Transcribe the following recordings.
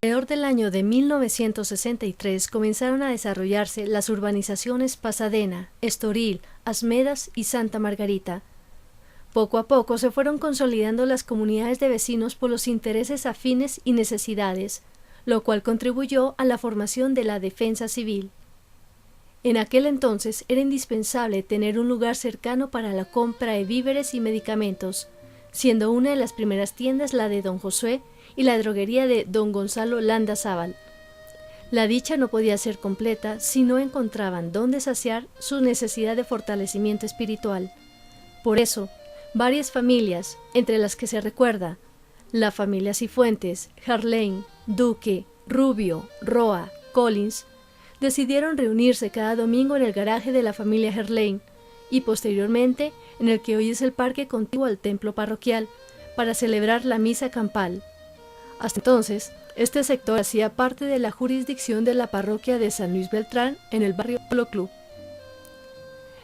Alrededor del año de 1963 comenzaron a desarrollarse las urbanizaciones Pasadena, Estoril, Asmedas y Santa Margarita. Poco a poco se fueron consolidando las comunidades de vecinos por los intereses afines y necesidades, lo cual contribuyó a la formación de la defensa civil. En aquel entonces era indispensable tener un lugar cercano para la compra de víveres y medicamentos, siendo una de las primeras tiendas la de don Josué y la droguería de don Gonzalo Landazábal. La dicha no podía ser completa si no encontraban dónde saciar su necesidad de fortalecimiento espiritual. Por eso, varias familias, entre las que se recuerda la familia Cifuentes, Harlem, Duque, Rubio, Roa, Collins, decidieron reunirse cada domingo en el garaje de la familia Harlem y posteriormente en el que hoy es el parque contiguo al templo parroquial para celebrar la misa campal. Hasta entonces, este sector hacía parte de la jurisdicción de la parroquia de San Luis Beltrán en el barrio Polo Club.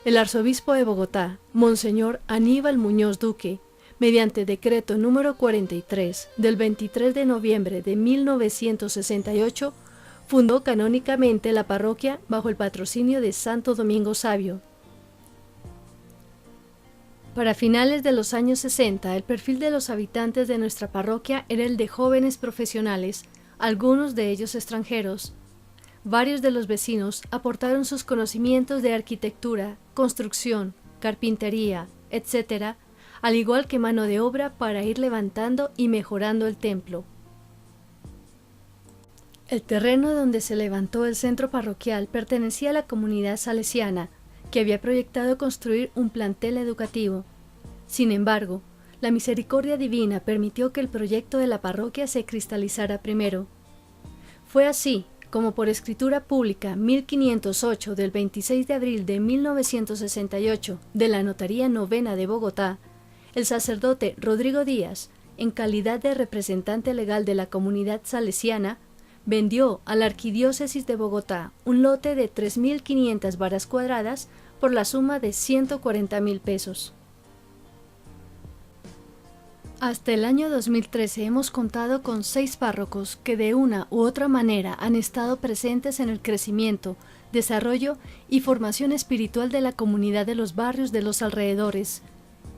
El arzobispo de Bogotá, Monseñor Aníbal Muñoz Duque, mediante decreto número 43 del 23 de noviembre de 1968, fundó canónicamente la parroquia bajo el patrocinio de Santo Domingo Savio. Para finales de los años 60, el perfil de los habitantes de nuestra parroquia era el de jóvenes profesionales, algunos de ellos extranjeros. Varios de los vecinos aportaron sus conocimientos de arquitectura, construcción, carpintería, etc., al igual que mano de obra para ir levantando y mejorando el templo. El terreno donde se levantó el centro parroquial pertenecía a la comunidad salesiana, que había proyectado construir un plantel educativo. Sin embargo, la misericordia divina permitió que el proyecto de la parroquia se cristalizara primero. Fue así como por escritura pública 1508 del 26 de abril de 1968 de la Notaría Novena de Bogotá, el sacerdote Rodrigo Díaz, en calidad de representante legal de la comunidad salesiana, vendió a la Arquidiócesis de Bogotá un lote de 3.500 varas cuadradas por la suma de 140.000 pesos. Hasta el año 2013 hemos contado con 6 párrocos que de una u otra manera han estado presentes en el crecimiento, desarrollo y formación espiritual de la comunidad de los barrios de los alrededores.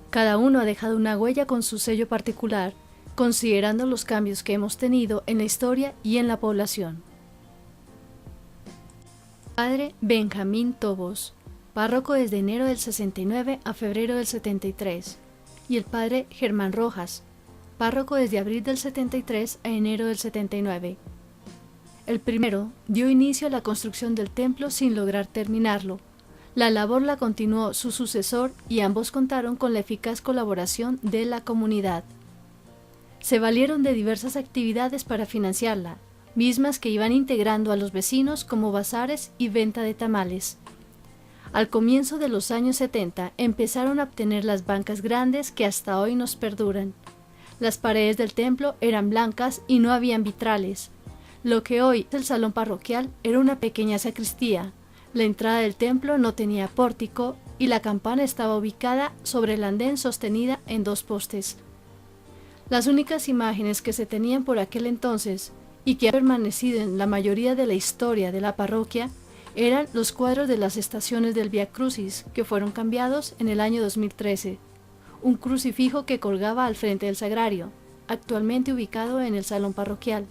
Cada uno ha dejado una huella con su sello particular, considerando los cambios que hemos tenido en la historia y en la población. Padre Benjamín Tobos, párroco desde enero del 69 a febrero del 73, y el padre Germán Rojas, párroco desde abril del 73 a enero del 79. El primero dio inicio a la construcción del templo sin lograr terminarlo. La labor la continuó su sucesor y ambos contaron con la eficaz colaboración de la comunidad. Se valieron de diversas actividades para financiarla, mismas que iban integrando a los vecinos como bazares y venta de tamales. Al comienzo de los años 70 empezaron a obtener las bancas grandes que hasta hoy nos perduran. Las paredes del templo eran blancas y no habían vitrales. Lo que hoy es el salón parroquial era una pequeña sacristía. La entrada del templo no tenía pórtico y la campana estaba ubicada sobre el andén sostenida en 2 postes. Las únicas imágenes que se tenían por aquel entonces y que han permanecido en la mayoría de la historia de la parroquia eran los cuadros de las estaciones del Vía Crucis, que fueron cambiados en el año 2013, un crucifijo que colgaba al frente del sagrario, actualmente ubicado en el salón parroquial,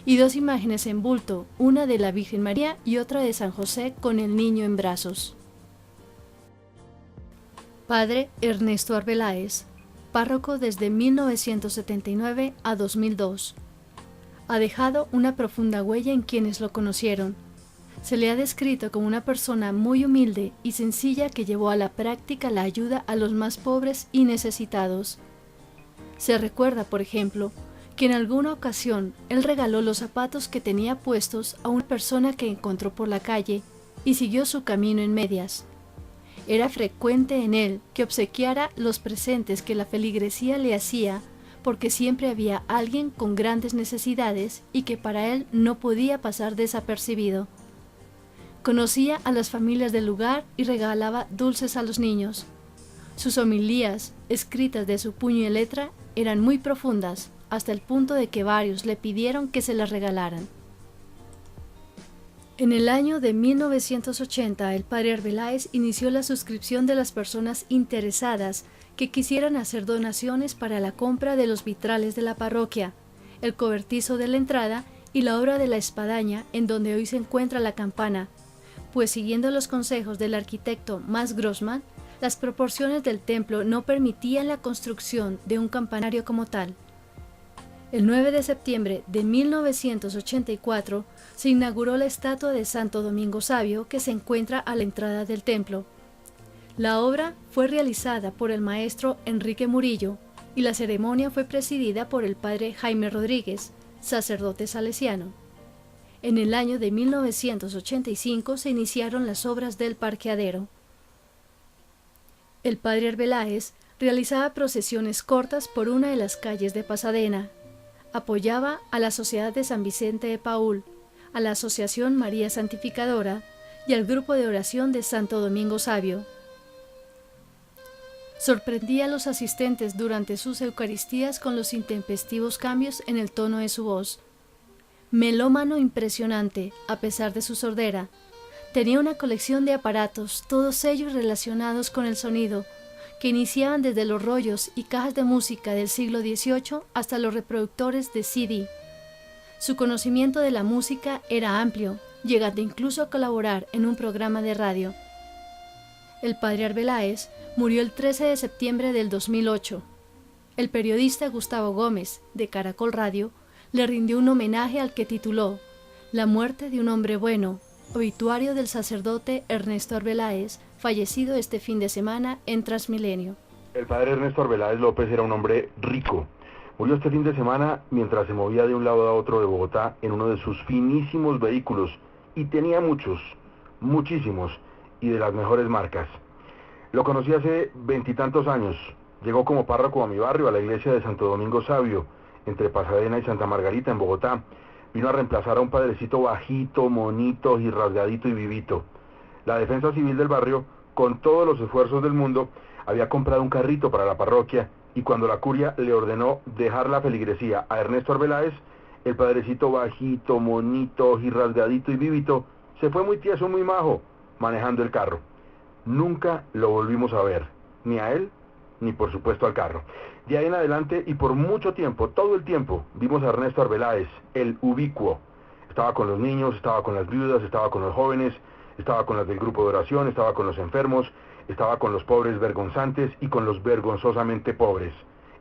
y 2 imágenes en bulto, una de la Virgen María y otra de San José con el niño en brazos. Padre Ernesto Arbeláez, párroco desde 1979 a 2002. Ha dejado una profunda huella en quienes lo conocieron. Se le ha descrito como una persona muy humilde y sencilla que llevó a la práctica la ayuda a los más pobres y necesitados. Se recuerda, por ejemplo, que en alguna ocasión él regaló los zapatos que tenía puestos a una persona que encontró por la calle y siguió su camino en medias. Era frecuente en él que obsequiara los presentes que la feligresía le hacía, porque siempre había alguien con grandes necesidades y que para él no podía pasar desapercibido. Conocía a las familias del lugar y regalaba dulces a los niños. Sus homilías, escritas de su puño y letra, eran muy profundas, hasta el punto de que varios le pidieron que se las regalaran. En el año de 1980, el padre Arbeláez inició la suscripción de las personas interesadas que quisieran hacer donaciones para la compra de los vitrales de la parroquia, el cobertizo de la entrada y la obra de la espadaña en donde hoy se encuentra la campana, pues siguiendo los consejos del arquitecto Max Grossman, las proporciones del templo no permitían la construcción de un campanario como tal. El 9 de septiembre de 1984 se inauguró la estatua de Santo Domingo Sabio que se encuentra a la entrada del templo. La obra fue realizada por el maestro Enrique Murillo y la ceremonia fue presidida por el padre Jaime Rodríguez, sacerdote salesiano. En el año de 1985 se iniciaron las obras del parqueadero. El padre Arbeláez realizaba procesiones cortas por una de las calles de Pasadena. Apoyaba a la Sociedad de San Vicente de Paúl, a la Asociación María Santificadora y al Grupo de Oración de Santo Domingo Sabio. Sorprendía a los asistentes durante sus Eucaristías con los intempestivos cambios en el tono de su voz. Melómano impresionante, a pesar de su sordera, tenía una colección de aparatos, todos ellos relacionados con el sonido, que iniciaban desde los rollos y cajas de música del siglo XVIII hasta los reproductores de CD. Su conocimiento de la música era amplio, llegando incluso a colaborar en un programa de radio. El padre Arbeláez murió el 13 de septiembre del 2008. El periodista Gustavo Gómez, de Caracol Radio, le rindió un homenaje al que tituló La muerte de un hombre bueno, obituario del sacerdote Ernesto Arbeláez, fallecido este fin de semana en Transmilenio. El padre Ernesto Arbeláez López era un hombre rico. Murió este fin de semana mientras se movía de un lado a otro de Bogotá en uno de sus finísimos vehículos, y tenía muchos, muchísimos, y de las mejores marcas. Lo conocí hace 20 y tantos años. Llegó como párroco a mi barrio, a la iglesia de Santo Domingo Sabio, entre Pasadena y Santa Margarita, en Bogotá. Vino a reemplazar a un padrecito bajito, monito y rasgadito y vivito. La Defensa Civil del barrio, con todos los esfuerzos del mundo, había comprado un carrito para la parroquia, y cuando la curia le ordenó dejar la feligresía a Ernesto Arbeláez, el padrecito bajito, monito y rasgadito y vivito se fue muy tieso, muy majo, manejando el carro. Nunca lo volvimos a ver, ni a él, ni por supuesto al carro. De ahí en adelante y por mucho tiempo, todo el tiempo, vimos a Ernesto Arbeláez, el ubicuo. Estaba con los niños, estaba con las viudas, estaba con los jóvenes, estaba con las del grupo de oración, estaba con los enfermos, estaba con los pobres vergonzantes y con los vergonzosamente pobres.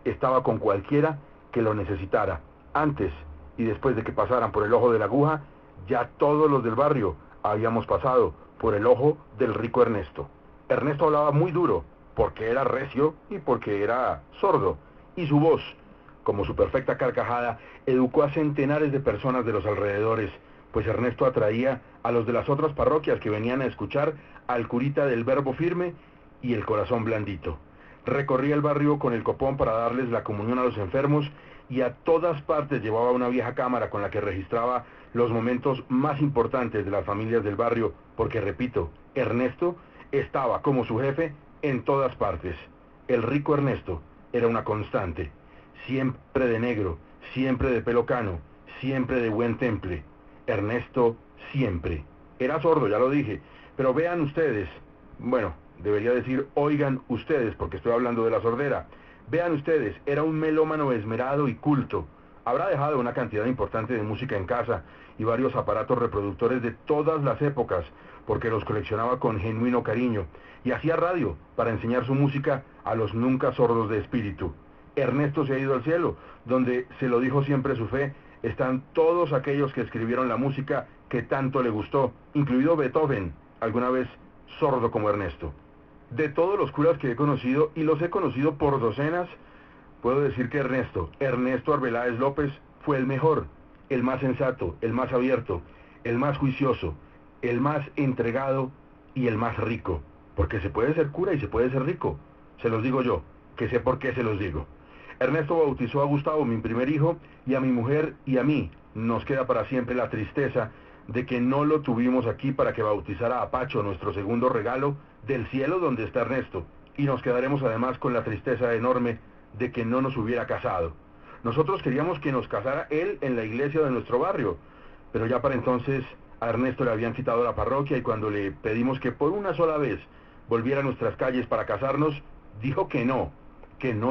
Estaba con cualquiera que lo necesitara. Antes y después de que pasaran por el ojo de la aguja, ya todos los del barrio habíamos pasado por el ojo del rico Ernesto. Ernesto hablaba muy duro, porque era recio y porque era sordo, y su voz, como su perfecta carcajada, educó a centenares de personas de los alrededores, pues Ernesto atraía a los de las otras parroquias que venían a escuchar al curita del verbo firme y el corazón blandito. Recorría el barrio con el copón para darles la comunión a los enfermos, y a todas partes llevaba una vieja cámara con la que registraba los momentos más importantes de las familias del barrio, porque repito, Ernesto estaba como su jefe en todas partes. El rico Ernesto era una constante, siempre de negro, siempre de pelo cano, siempre de buen temple. Ernesto siempre. Era sordo, ya lo dije, pero vean ustedes, bueno, debería decir oigan ustedes, porque estoy hablando de la sordera. Vean ustedes, era un melómano esmerado y culto. Habrá dejado una cantidad importante de música en casa y varios aparatos reproductores de todas las épocas, porque los coleccionaba con genuino cariño, y hacía radio para enseñar su música a los nunca sordos de espíritu. Ernesto se ha ido al cielo, donde, se lo dijo siempre su fe, están todos aquellos que escribieron la música que tanto le gustó, incluido Beethoven, alguna vez sordo como Ernesto. De todos los curas que he conocido, y los he conocido por docenas, puedo decir que Ernesto Arbeláez López, fue el mejor, el más sensato, el más abierto, el más juicioso, el más entregado y el más rico, porque se puede ser cura y se puede ser rico. Se los digo yo, que sé por qué se los digo. Ernesto bautizó a Gustavo, mi primer hijo, y a mi mujer y a mí nos queda para siempre la tristeza de que no lo tuvimos aquí para que bautizara a Pacho, nuestro segundo regalo del cielo donde está Ernesto, y nos quedaremos además con la tristeza enorme de que no nos hubiera casado. Nosotros queríamos que nos casara él en la iglesia de nuestro barrio, pero ya para entonces a Ernesto le habían quitado la parroquia y cuando le pedimos que por una sola vez volviera a nuestras calles para casarnos, dijo que no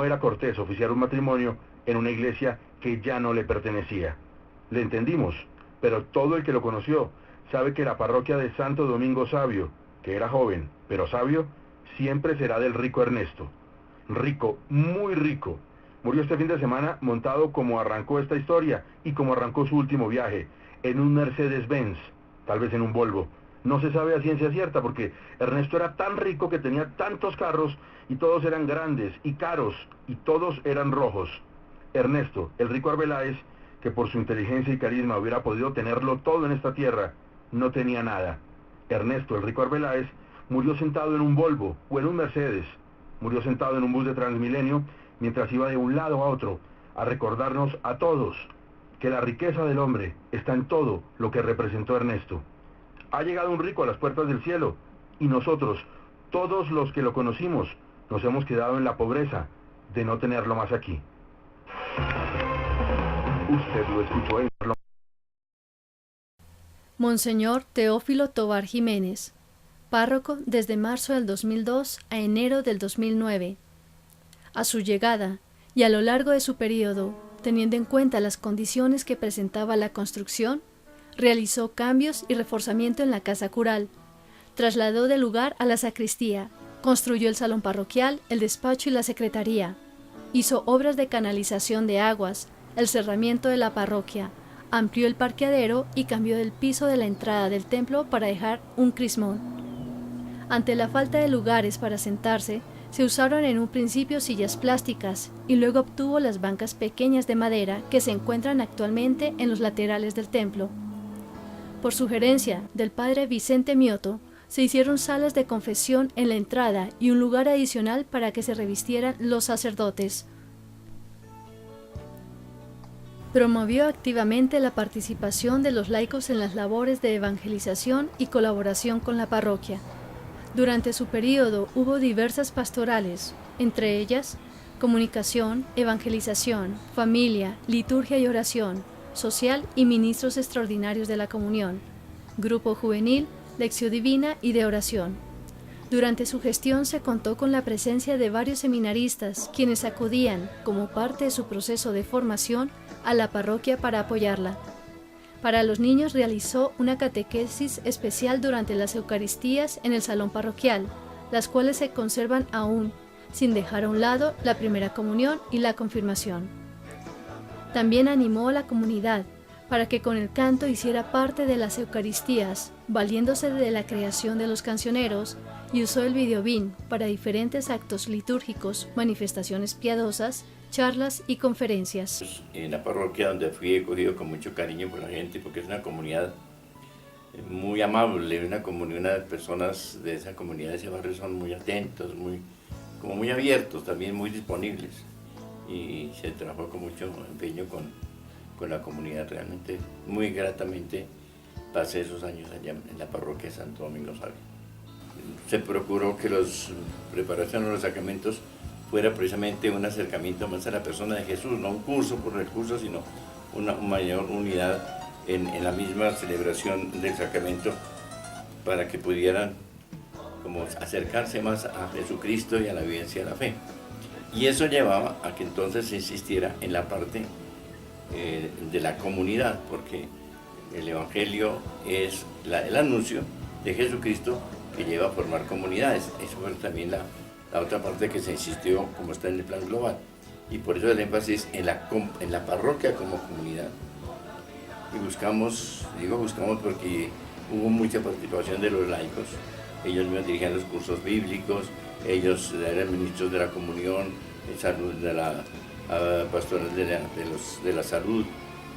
era cortés oficiar un matrimonio en una iglesia que ya no le pertenecía. Le entendimos, pero todo el que lo conoció sabe que la parroquia de Santo Domingo Sabio, que era joven, pero sabio, siempre será del rico Ernesto. Rico, muy rico. Murió este fin de semana montado como arrancó esta historia y como arrancó su último viaje, en un Mercedes-Benz, tal vez en un Volvo. No se sabe a ciencia cierta porque Ernesto era tan rico que tenía tantos carros y todos eran grandes y caros y todos eran rojos. Ernesto, el rico Arbeláez, que por su inteligencia y carisma hubiera podido tenerlo todo en esta tierra, no tenía nada. Ernesto, el rico Arbeláez, murió sentado en un Volvo o en un Mercedes. Murió sentado en un bus de Transmilenio mientras iba de un lado a otro a recordarnos a todos que la riqueza del hombre está en todo lo que representó Ernesto. Ha llegado un rico a las puertas del cielo y nosotros, todos los que lo conocimos, nos hemos quedado en la pobreza de no tenerlo más aquí. Usted lo escuchó en... Monseñor Teófilo Tovar Jiménez, párroco desde marzo del 2002 a enero del 2009. A su llegada y a lo largo de su periodo, teniendo en cuenta las condiciones que presentaba la construcción, realizó cambios y reforzamiento en la casa cural, trasladó del lugar a la sacristía, construyó el salón parroquial, el despacho y la secretaría, hizo obras de canalización de aguas, el cerramiento de la parroquia, amplió el parqueadero y cambió el piso de la entrada del templo para dejar un crismón. Ante la falta de lugares para sentarse, se usaron en un principio sillas plásticas y luego obtuvo las bancas pequeñas de madera que se encuentran actualmente en los laterales del templo. Por sugerencia del padre Vicente Mioto, se hicieron salas de confesión en la entrada y un lugar adicional para que se revistieran los sacerdotes. Promovió activamente la participación de los laicos en las labores de evangelización y colaboración con la parroquia. Durante su período hubo diversas pastorales, entre ellas comunicación, evangelización, familia, liturgia y oración, social y ministros extraordinarios de la comunión, grupo juvenil, lección divina y de oración. Durante su gestión se contó con la presencia de varios seminaristas, quienes acudían, como parte de su proceso de formación, a la parroquia para apoyarla. Para los niños realizó una catequesis especial durante las Eucaristías en el salón parroquial, las cuales se conservan aún, sin dejar a un lado la primera comunión y la confirmación. También animó a la comunidad para que con el canto hiciera parte de las Eucaristías, valiéndose de la creación de los cancioneros, y usó el videobin para diferentes actos litúrgicos, manifestaciones piadosas, charlas y conferencias. En la parroquia donde fui he cogido con mucho cariño por la gente porque es una comunidad muy amable, una comunidad de personas de esa comunidad, de ese barrio son muy atentos, muy abiertos, también muy disponibles y se trabajó con mucho empeño con la comunidad, realmente muy gratamente pasé esos años allá en la parroquia de Santo Domingo Sabio. Se procuró que la preparación de los sacramentos fuera precisamente un acercamiento más a la persona de Jesús, no un curso por el curso, sino una mayor unidad en la misma celebración del sacramento para que pudieran como acercarse más a Jesucristo y a la vivencia de la fe. Y eso llevaba a que entonces se insistiera en la parte de la comunidad, porque el Evangelio es el anuncio de Jesucristo que lleva a formar comunidades. Eso fue también la otra parte que se insistió, como está en el plan global, y por eso el énfasis en la parroquia como comunidad. Y buscamos porque hubo mucha participación de los laicos, ellos mismos dirigían los cursos bíblicos, ellos eran ministros de la comunión, de la pastoral de la salud,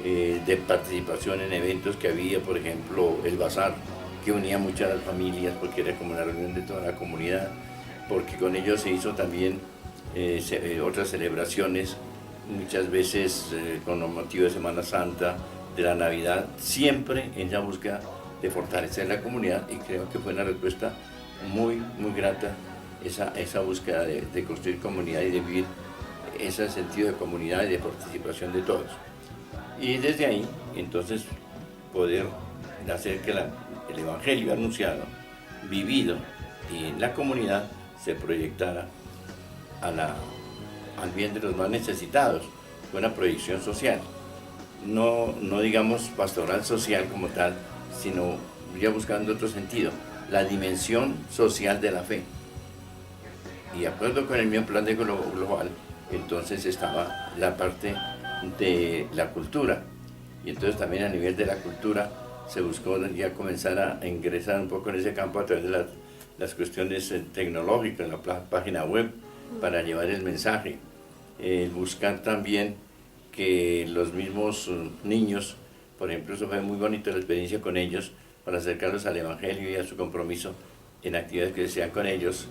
de participación en eventos que había, por ejemplo, el bazar, que unía mucho a las familias porque era como una reunión de toda la comunidad, porque con ellos se hizo también otras celebraciones, muchas veces con motivo de Semana Santa, de la Navidad, siempre en la búsqueda de fortalecer la comunidad, y creo que fue una respuesta muy grata esa búsqueda de construir comunidad y de vivir ese sentido de comunidad y de participación de todos. Y desde ahí, entonces, poder hacer que el Evangelio anunciado, vivido en la comunidad, se proyectara al bien de los más necesitados, una proyección social. No digamos pastoral social como tal, sino ya buscando otro sentido, la dimensión social de la fe. Y de acuerdo con el mismo plan de global, entonces estaba la parte de la cultura. Y entonces también a nivel de la cultura se buscó ya comenzar a ingresar un poco en ese campo a través de las cuestiones tecnológicas, la página web, para llevar el mensaje. Buscar también que los mismos niños, por ejemplo, eso fue muy bonito la experiencia con ellos, para acercarlos al Evangelio y a su compromiso en actividades que sean con ellos,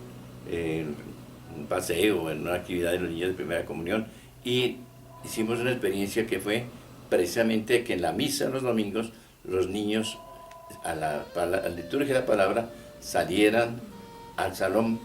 un paseo, en una actividad de los niños de primera comunión. Y hicimos una experiencia que fue precisamente que en la misa los domingos los niños a la liturgia de la palabra salieran al salón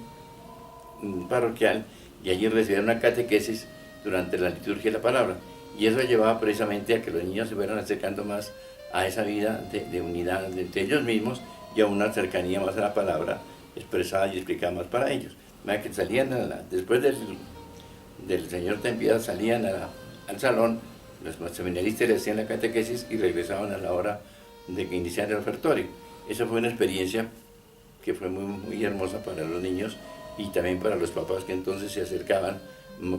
parroquial y allí recibieran una catequesis durante la liturgia de la palabra. Y eso llevaba precisamente a que los niños se fueran acercando más a esa vida de unidad entre ellos mismos y a una cercanía más a la palabra expresada y explicada más para ellos. Que salían después del Señor ten piedad, salían al salón, los seminaristas le hacían la catequesis y regresaban a la hora de que iniciara el ofertorio. Esa fue una experiencia que fue muy hermosa para los niños y también para los papás, que entonces se acercaban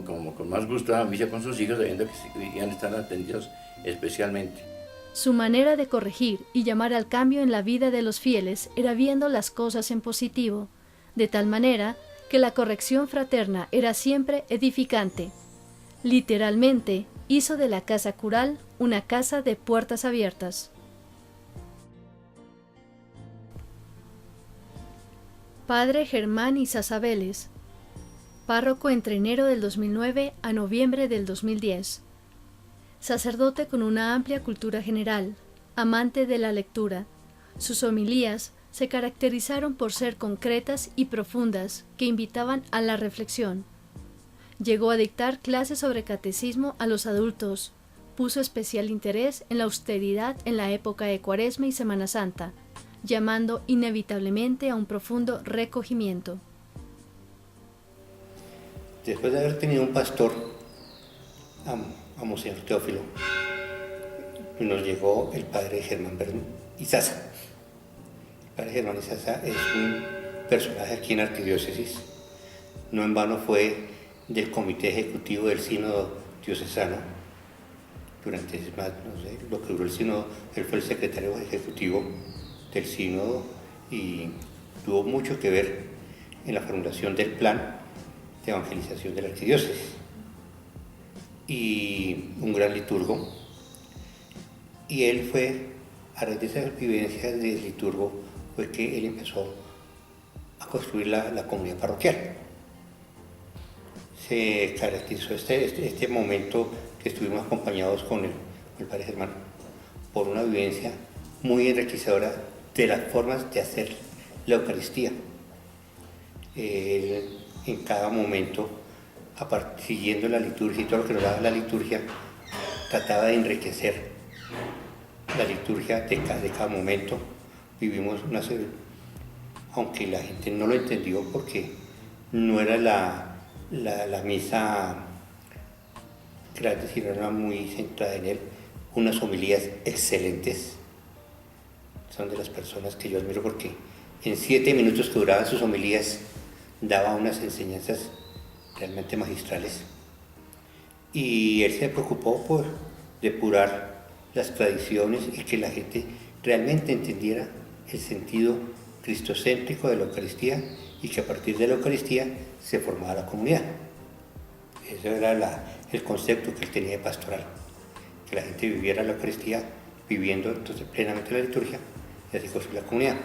como con más gusto a la misa con sus hijos, sabiendo que iban a estar atendidos especialmente. Su manera de corregir y llamar al cambio en la vida de los fieles era viendo las cosas en positivo, de tal manera que la corrección fraterna era siempre edificante. Literalmente, hizo de la casa cural una casa de puertas abiertas. Padre Germán Izaza Vélez, párroco entre enero del 2009 a noviembre del 2010. Sacerdote con una amplia cultura general, amante de la lectura. Sus homilías se caracterizaron por ser concretas y profundas, que invitaban a la reflexión. Llegó a dictar clases sobre catecismo a los adultos. Puso especial interés en la austeridad en la época de Cuaresma y Semana Santa, llamando inevitablemente a un profundo recogimiento. Después de haber tenido un pastor, a Monseñor Teófilo, nos llegó el padre Germán Izaza. El padre Germán Izaza es un personaje aquí en Arquidiócesis. No en vano fue del comité ejecutivo del sínodo diocesano. Durante lo que duró el sínodo, él fue el secretario ejecutivo del sínodo y tuvo mucho que ver en la formulación del plan de evangelización de la arquidiócesis. Y un gran liturgo. Y él fue, a raíz de esa vivencia de liturgo, fue que él empezó a construir la comunidad parroquial. Se caracterizó este momento que estuvimos acompañados con el padre Germán por una vivencia muy enriquecedora de las formas de hacer la Eucaristía. Él, en cada momento, siguiendo la liturgia y todo lo que nos daba la liturgia, trataba de enriquecer la liturgia de cada momento. Vivimos aunque la gente no lo entendió porque no era la misa grande, sino era muy centrada en él, unas homilías excelentes. Son de las personas que yo admiro porque en 7 minutos que duraban sus homilías daba unas enseñanzas realmente magistrales. Y él se preocupó por depurar las tradiciones y que la gente realmente entendiera el sentido cristocéntrico de la Eucaristía y que a partir de la Eucaristía se formaba la comunidad. Ese era el concepto que él tenía de pastoral, que la gente viviera la Eucaristía viviendo entonces plenamente la liturgia y así construir la comunidad.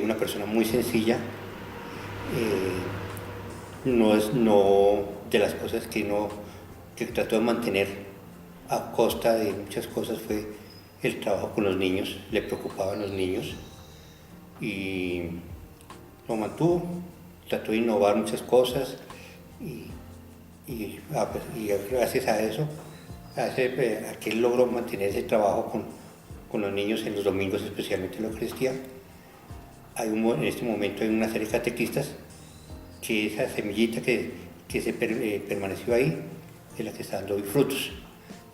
Una persona muy sencilla, no de las cosas que trató de mantener a costa de muchas cosas fue el trabajo con los niños. Le preocupaban los niños y lo mantuvo, trató de innovar muchas cosas y y gracias a eso, a que él logró mantener ese trabajo con los niños en los domingos, especialmente en la Eucaristía. En este momento hay una serie de catequistas que esa semillita permaneció ahí es la que está dando hoy frutos,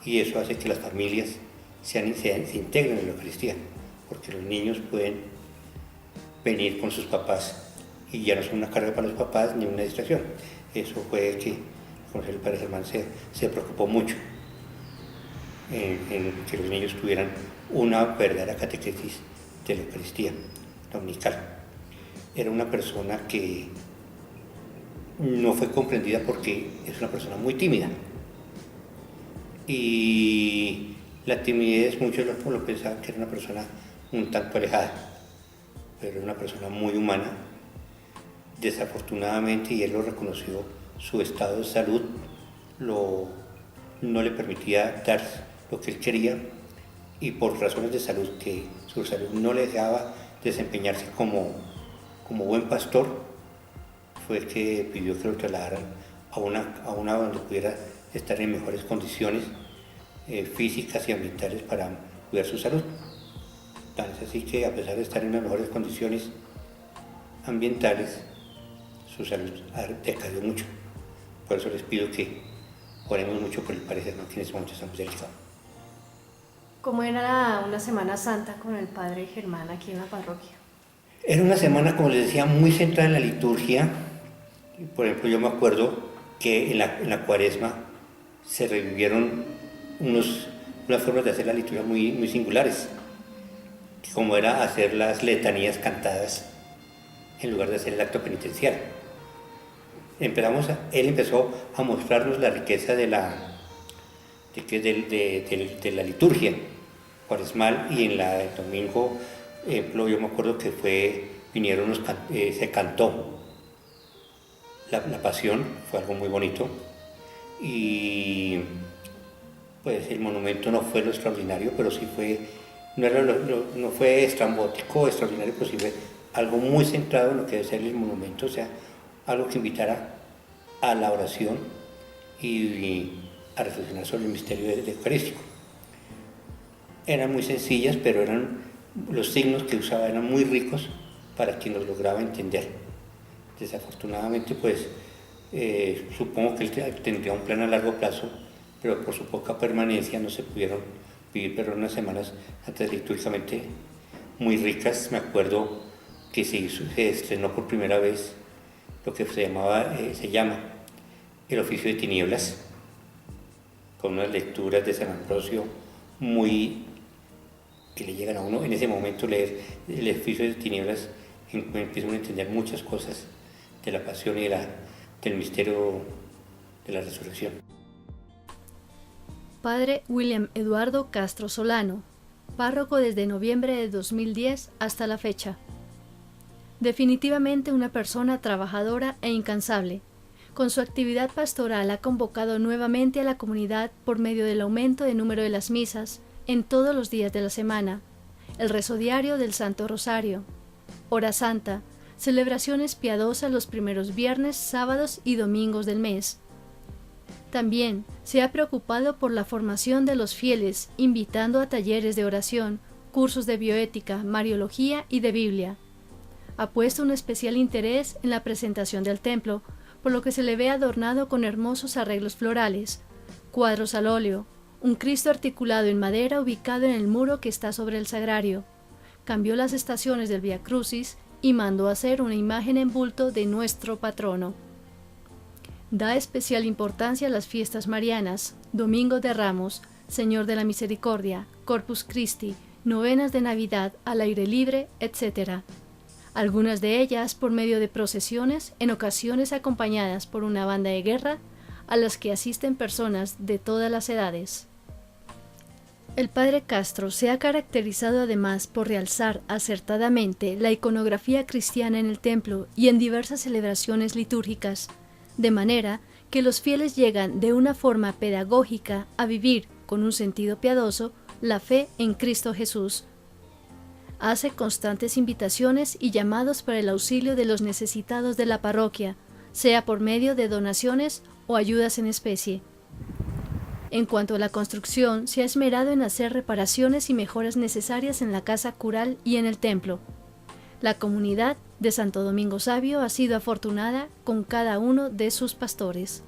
y eso hace que las familias se integren en la Eucaristía, porque los niños pueden venir con sus papás y ya no son una carga para los papás ni una distracción. Eso fue que el padre Germán se preocupó mucho en que los niños tuvieran una verdadera catequesis de la Eucaristía dominical. Era una persona que no fue comprendida porque es una persona muy tímida, y la timidez muchos lo pensaban que era una persona un tanto alejada, pero era una persona muy humana. Desafortunadamente, y él lo reconoció, su estado de salud no le permitía dar lo que él quería, y por razones de salud, que su salud no le dejaba desempeñarse como buen pastor, fue que pidió que lo trasladaran a una donde pudiera estar en mejores condiciones físicas y ambientales para cuidar su salud. Tan es así que, a pesar de estar en las mejores condiciones ambientales, su salud ha decaído mucho. Por eso les pido que oremos mucho por el padre Germán, que en este momento estamos delicados. ¿Cómo era una Semana Santa con el padre Germán aquí en la parroquia? Era una semana, como les decía, muy centrada en la liturgia. Por ejemplo, yo me acuerdo que en la Cuaresma se revivieron unas formas de hacer la liturgia muy, muy singulares, como era hacer las letanías cantadas en lugar de hacer el acto penitencial. Él empezó a mostrarnos la riqueza de la liturgia cuaresmal, y el domingo, yo me acuerdo que se cantó la pasión, fue algo muy bonito, y pues el monumento no fue lo extraordinario, pero sí no fue estrambótico, extraordinario, pero sí fue algo muy centrado en lo que debe ser el monumento, o sea, algo que invitara a la oración y a reflexionar sobre el misterio eucarístico. Eran muy sencillas, pero los signos que usaba eran muy ricos para quien los lograba entender. Desafortunadamente, pues, supongo que él tendría un plan a largo plazo, pero por su poca permanencia no se pudieron vivir, pero unas semanas antes litúrgicamente muy ricas. Me acuerdo que se estrenó por primera vez lo que se llama el oficio de tinieblas, con unas lecturas de San Ambrosio que le llegan a uno. En ese momento leer el oficio de tinieblas empieza a entender muchas cosas de la pasión y del misterio de la resurrección. Padre William Eduardo Castro Solano, párroco desde noviembre de 2010 hasta la fecha. Definitivamente una persona trabajadora e incansable. Con su actividad pastoral ha convocado nuevamente a la comunidad por medio del aumento de número de las misas en todos los días de la semana, el rezo diario del Santo Rosario, hora santa, celebraciones piadosas los primeros viernes, sábados y domingos del mes. También se ha preocupado por la formación de los fieles, invitando a talleres de oración, cursos de bioética, mariología y de Biblia. Ha puesto un especial interés en la presentación del templo, por lo que se le ve adornado con hermosos arreglos florales, cuadros al óleo, un Cristo articulado en madera ubicado en el muro que está sobre el sagrario. Cambió las estaciones del Vía Crucis y mandó hacer una imagen en bulto de nuestro patrono. Da especial importancia a las fiestas marianas, Domingo de Ramos, Señor de la Misericordia, Corpus Christi, novenas de Navidad al aire libre, etc. Algunas de ellas por medio de procesiones, en ocasiones acompañadas por una banda de guerra, a las que asisten personas de todas las edades. El padre Castro se ha caracterizado además por realzar acertadamente la iconografía cristiana en el templo y en diversas celebraciones litúrgicas, de manera que los fieles llegan de una forma pedagógica a vivir, con un sentido piadoso, la fe en Cristo Jesús. Hace constantes invitaciones y llamados para el auxilio de los necesitados de la parroquia, sea por medio de donaciones o ayudas en especie. En cuanto a la construcción, se ha esmerado en hacer reparaciones y mejoras necesarias en la casa cural y en el templo. La comunidad de Santo Domingo Sabio ha sido afortunada con cada uno de sus pastores.